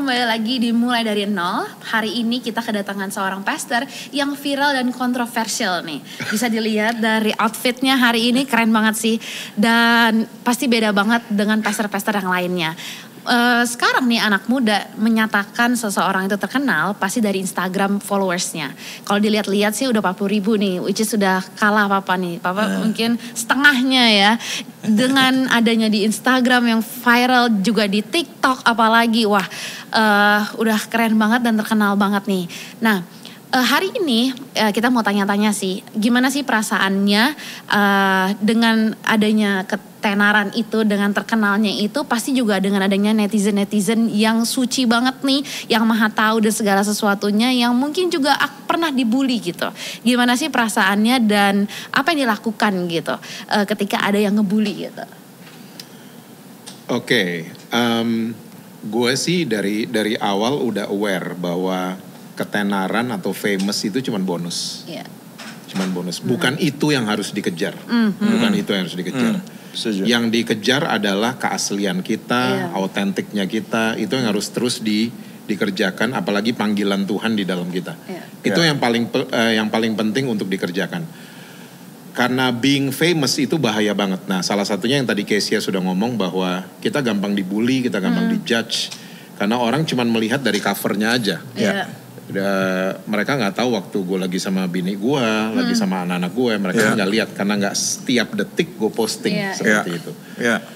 kembali lagi di Mulai Dari Nol. Hari ini kita kedatangan seorang pastor yang viral dan kontroversial nih. Bisa dilihat dari outfitnya hari ini, keren banget sih. Dan pasti beda banget dengan pastor-pastor yang lainnya. Sekarang nih anak muda menyatakan seseorang itu terkenal pasti dari Instagram followersnya. Kalau dilihat-lihat sih udah 40.000 nih, which is sudah kalah Papa nih. Papa mungkin setengahnya ya. Dengan adanya di Instagram yang viral, juga di TikTok apalagi, wah udah keren banget dan terkenal banget nih. Nah, hari ini kita mau tanya-tanya sih, gimana sih perasaannya dengan adanya ketenaran itu, dengan terkenalnya itu, pasti juga dengan adanya netizen-netizen yang suci banget nih, yang maha tahu dan segala sesuatunya, yang mungkin juga pernah dibully gitu. Gimana sih perasaannya dan apa yang dilakukan gitu ketika ada yang ngebully gitu? Oke, gue sih dari awal udah aware bahwa ketenaran atau famous itu cuman bonus. Yeah. Cuman bonus. Bukan itu yang harus dikejar. Bukan itu yang harus dikejar. Yang dikejar adalah keaslian kita, autentiknya kita. Itu yang harus terus dikerjakan, apalagi panggilan Tuhan di dalam kita. Itu yang paling penting untuk dikerjakan. Karena being famous itu bahaya banget. Nah, salah satunya yang tadi Kesia sudah ngomong bahwa kita gampang dibully, kita gampang dijudge. Karena orang cuman melihat dari covernya aja. Mereka nggak tahu waktu gue lagi sama bini gue, lagi sama anak-anak gue, mereka nggak lihat karena nggak setiap detik gue posting seperti itu.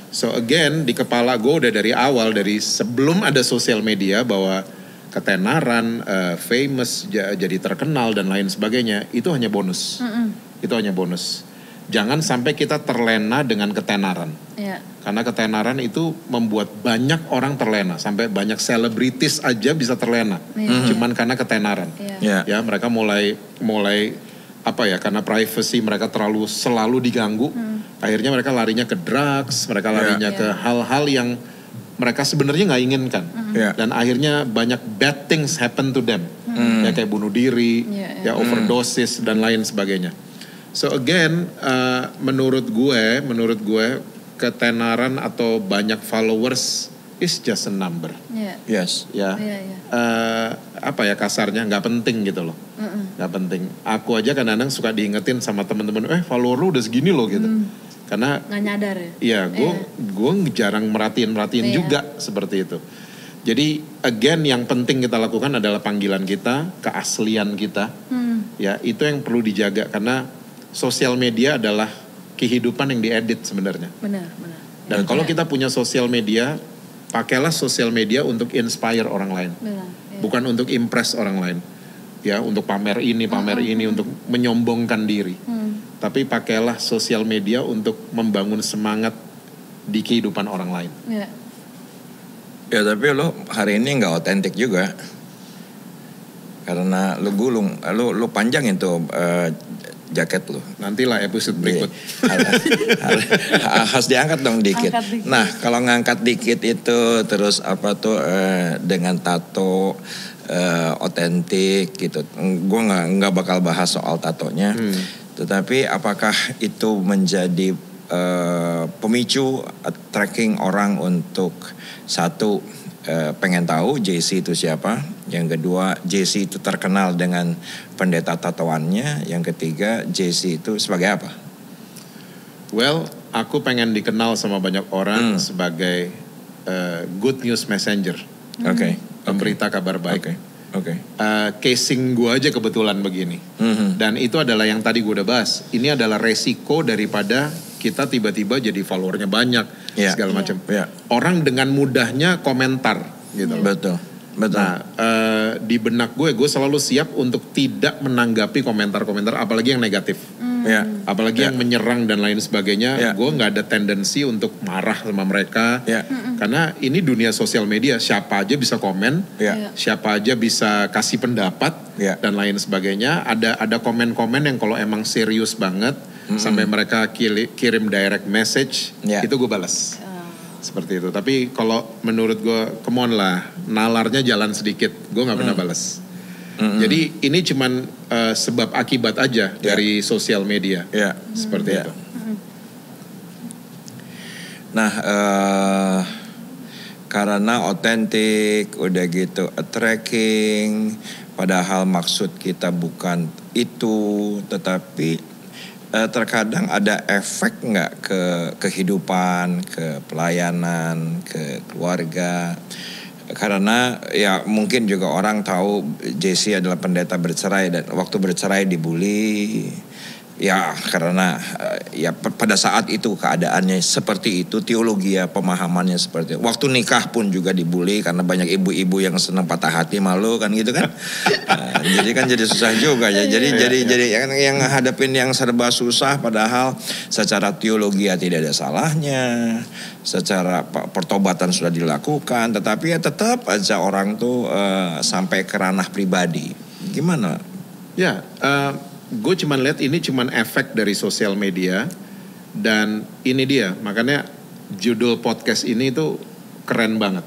So again, di kepala gue udah dari awal, dari sebelum ada sosial media, bahwa ketenaran, famous, jadi terkenal dan lain sebagainya itu hanya bonus. Itu hanya bonus. Jangan sampai kita terlena dengan ketenaran. Karena ketenaran itu membuat banyak orang terlena. Sampai banyak selebritis aja bisa terlena. Cuman karena ketenaran. Ya, mereka mulai apa ya, karena privacy mereka selalu diganggu. Akhirnya mereka larinya ke drugs, mereka larinya ke hal-hal yang mereka sebenarnya nggak inginkan. Dan akhirnya banyak bad things happen to them. Ya, kayak bunuh diri, ya overdosis dan lain sebagainya. So again, menurut gue ketenaran atau banyak followers is just a number. Apa ya kasarnya, nggak penting gitu loh. Nggak penting. Aku aja kadang-kadang suka diingetin sama teman-teman, follower lu udah segini loh gitu. Karena nggak nyadar ya. Iya, gue jarang merhatiin juga seperti itu. Jadi again, yang penting kita lakukan adalah panggilan kita, keaslian kita. Ya, itu yang perlu dijaga karena sosial media adalah kehidupan yang diedit sebenarnya. Benar. Dan kalau kita punya sosial media, pakailah sosial media untuk inspire orang lain. Bukan untuk impress orang lain. Ya, untuk pamer ini, untuk menyombongkan diri. Tapi pakailah sosial media untuk membangun semangat di kehidupan orang lain. Ya, tapi lo hari ini nggak otentik juga. Karena lo gulung, lo panjangin tuh jaket lo. Nantilah episode berikut. Harus diangkat dong dikit. Nah, kalau ngangkat dikit itu terus apa tuh dengan tato otentik gitu. Gue nggak bakal bahas soal tatonya. Tetapi apakah itu menjadi pemicu attracting orang untuk satu pengen tahu JC itu siapa, yang kedua JC itu terkenal dengan pendeta tatoannya, yang ketiga JC itu sebagai apa? Well, aku pengen dikenal sama banyak orang sebagai good news messenger. Pemberita kabar baik. Casing gue aja kebetulan begini. Dan itu adalah yang tadi gue udah bahas. Ini adalah resiko daripada kita tiba-tiba jadi followernya banyak, segala macam. Orang dengan mudahnya komentar gitu. Betul. Nah, di benak gue selalu siap untuk tidak menanggapi komentar-komentar, apalagi yang negatif. Apalagi yang menyerang dan lain sebagainya. Gue nggak ada tendensi untuk marah sama mereka. Karena ini dunia sosial media, siapa aja bisa komen, siapa aja bisa kasih pendapat dan lain sebagainya. Ada komen-komen yang kalau emang serius banget, sampai mereka kirim direct message, itu gue balas. Seperti itu. Tapi kalau menurut gue, come on lah, nalarnya jalan sedikit, gue nggak pernah balas. Jadi ini cuman sebab akibat aja dari sosial media, seperti itu. Nah, Karena otentik, udah gitu attracting, padahal maksud kita bukan itu, tetapi terkadang ada efek nggak ke kehidupan, ke pelayanan, ke keluarga. Karena ya mungkin juga orang tahu Jesse adalah pendeta bercerai dan waktu bercerai dibully. Ya karena ya pada saat itu keadaannya seperti itu, teologi ya pemahamannya seperti itu. Waktu nikah pun juga dibully karena banyak ibu-ibu yang senang patah hati malu kan gitu kan. Jadi kan jadi susah juga ya. Jadi yang hadapin yang serba susah padahal secara teologi ya tidak ada salahnya. Secara pertobatan sudah dilakukan, tetapi ya tetap aja orang tuh sampai ke ranah pribadi. Gimana? Ya, gue cuman lihat ini cuman efek dari sosial media dan ini dia makanya judul podcast ini tuh keren banget.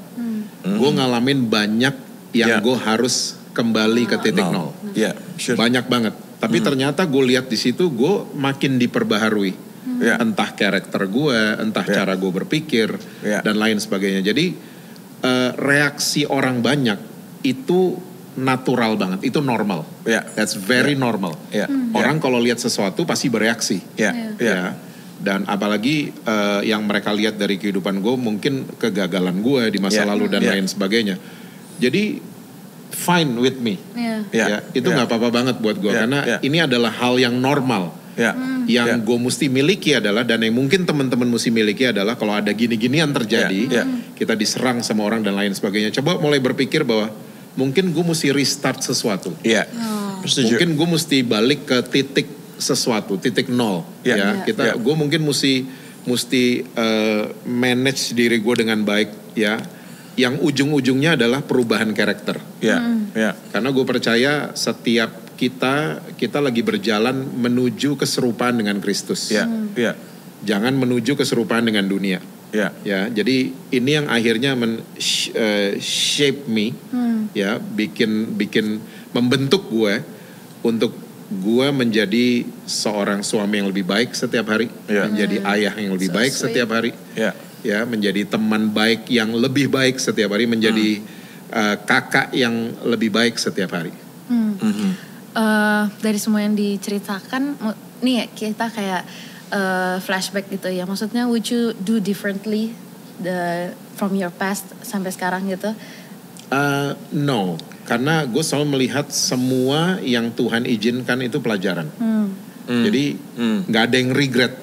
Gue ngalamin banyak yang gue harus kembali ke titik nol. Banyak banget. Tapi ternyata gue lihat di situ gue makin diperbaharui. Entah karakter gue, entah cara gue berpikir dan lain sebagainya. Jadi reaksi orang banyak itu natural banget, itu normal. That's very normal. Orang kalau lihat sesuatu pasti bereaksi. Dan apalagi yang mereka lihat dari kehidupan gue, mungkin kegagalan gue di masa lalu dan lain sebagainya. Jadi fine with me. Itu nggak apa-apa banget buat gue karena ini adalah hal yang normal. Yang gue mesti miliki adalah, dan yang mungkin teman-teman mesti miliki adalah kalau ada gini-ginian terjadi, kita diserang sama orang dan lain sebagainya. Coba mulai berpikir bahwa mungkin gue mesti restart sesuatu. Mungkin gue mesti balik ke titik sesuatu, titik nol. Gue mungkin mesti manage diri gue dengan baik. Yang ujung-ujungnya adalah perubahan karakter. Karena gue percaya setiap kita lagi berjalan menuju keserupaan dengan Kristus. Jangan menuju keserupaan dengan dunia. Jadi ini yang akhirnya shape me, bikin membentuk gue untuk gue menjadi seorang suami yang lebih baik setiap hari, menjadi ayah yang lebih baik setiap hari, menjadi teman baik yang lebih baik setiap hari, menjadi kakak yang lebih baik setiap hari. Dari semua yang diceritakan, nih kita kayak flashback gitu ya. Maksudnya would you do differently from your past sampai sekarang gitu? No, karena gue selalu melihat semua yang Tuhan izinkan itu pelajaran. Jadi nggak ada yang regret.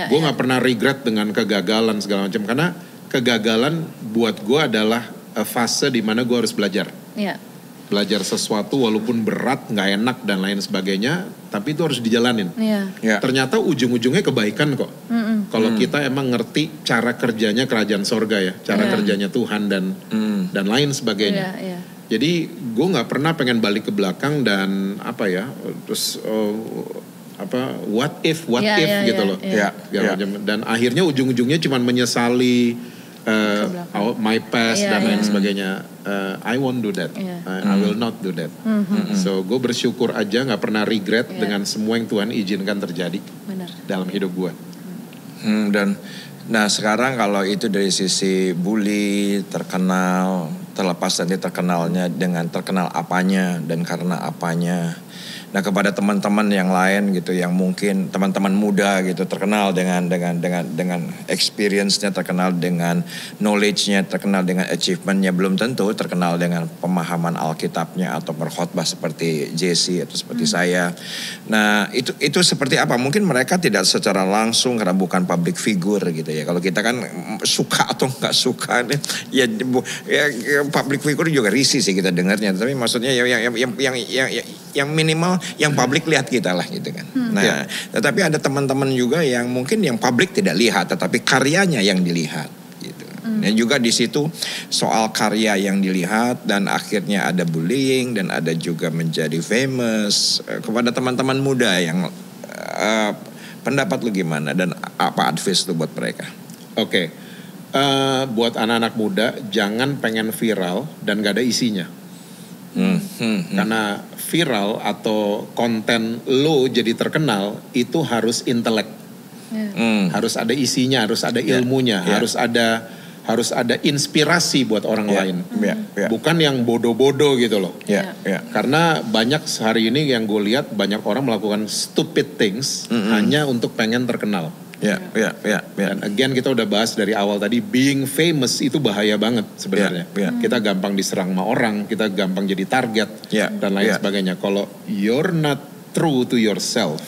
Gue nggak pernah regret dengan kegagalan segala macam, karena kegagalan buat gue adalah fase di mana gue harus belajar. Belajar sesuatu walaupun berat, nggak enak dan lain sebagainya, tapi itu harus dijalanin. Ternyata ujung-ujungnya kebaikan kok. Kalau kita emang ngerti cara kerjanya kerajaan sorga ya, cara kerjanya Tuhan dan lain sebagainya. Jadi gue nggak pernah pengen balik ke belakang dan terus what if gitu loh. Dan akhirnya ujung-ujungnya cuma menyesali my past dan lain sebagainya. I won't do that. I will not do that. So gue bersyukur aja, nggak pernah regret dengan semua yang Tuhan izinkan terjadi dalam hidup gue. Nah sekarang kalau itu dari sisi bully, terkenal, terlepas dari terkenalnya dengan terkenal apanya dan karena apanya. Nah kepada teman-teman yang lain gitu, yang mungkin teman-teman muda gitu, terkenal dengan experience-nya, terkenal dengan knowledge-nya, terkenal dengan achievement-nya, belum tentu terkenal dengan pemahaman Alkitabnya atau berkhotbah seperti Jesse atau seperti saya. Nah itu seperti apa? Mungkin mereka tidak secara langsung karena bukan public figure gitu ya. Kalau kita kan suka atau nggak suka ya public figure juga risih sih kita dengarnya. Tapi maksudnya yang minimal yang publik lihat kita lah gitu kan. Tetapi ada teman-teman juga yang mungkin yang publik tidak lihat, tetapi karyanya yang dilihat gitu. Dan juga di situ soal karya yang dilihat dan akhirnya ada bullying dan ada juga menjadi famous. Kepada teman-teman muda yang pendapat lu gimana dan apa advice lu buat mereka? Oke. Buat anak-anak muda jangan pengen viral dan gak ada isinya. Karena viral atau konten lo jadi terkenal itu harus intelek, harus ada isinya, harus ada ilmunya, harus ada harus ada inspirasi buat orang lain. Bukan yang bodoh-bodoh gitu loh. Karena banyak hari ini yang gue lihat banyak orang melakukan stupid things hanya untuk pengen terkenal. Dan again kita udah bahas dari awal tadi, being famous itu bahaya banget sebenarnya. Kita gampang diserang sama orang, kita gampang jadi target dan lain sebagainya. Kalau you're not true to yourself,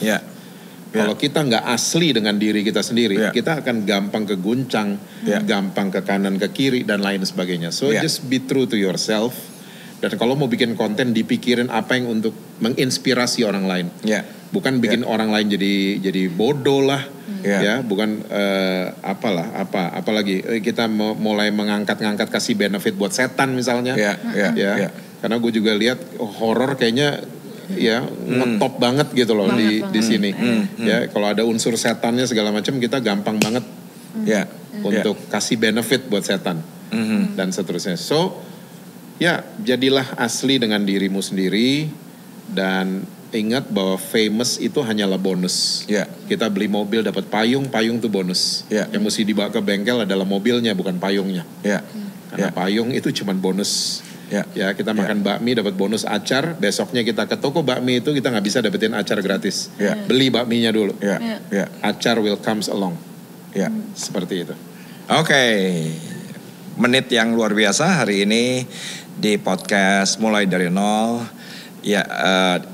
kalau kita nggak asli dengan diri kita sendiri, kita akan gampang keguncang, gampang ke kanan ke kiri dan lain sebagainya. So just be true to yourself. Dan kalau mau bikin konten, dipikirin apa yang untuk menginspirasi orang lain. Bukan bikin orang lain jadi bodoh lah. Bukan apalagi kita mulai mengangkat kasih benefit buat setan misalnya. Karena gue juga lihat horor kayaknya ngetop banget gitu loh di sini. Kalau ada unsur setannya segala macam, kita gampang banget untuk kasih benefit buat setan dan seterusnya. So jadilah asli dengan dirimu sendiri dan ingat bahwa famous itu hanyalah bonus. Kita beli mobil dapat payung tuh bonus. Yang mesti dibawa ke bengkel adalah mobilnya, bukan payungnya. Karena payung itu cuma bonus. Kita makan bakmi dapat bonus acar, besoknya kita ke toko bakmi itu kita nggak bisa dapetin acar gratis. Beli bakminya dulu. Acar will comes along. Seperti itu. Oke. Menit yang luar biasa hari ini di podcast Mulai Dari Nol.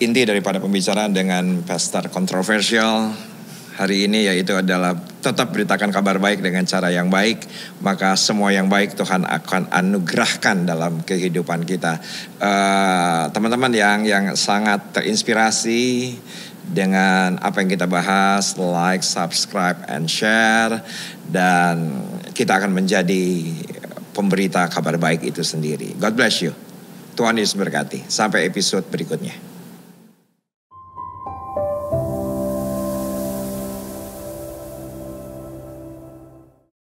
Inti daripada pembicaraan dengan pastor kontroversial hari ini yaitu adalah tetap beritakan kabar baik dengan cara yang baik, maka semua yang baik Tuhan akan anugerahkan dalam kehidupan kita. Teman-teman yang sangat terinspirasi dengan apa yang kita bahas, like, subscribe, and share, dan kita akan menjadi pemberita kabar baik itu sendiri. God bless you. Tuhan Yesus berkati. Sampai episode berikutnya.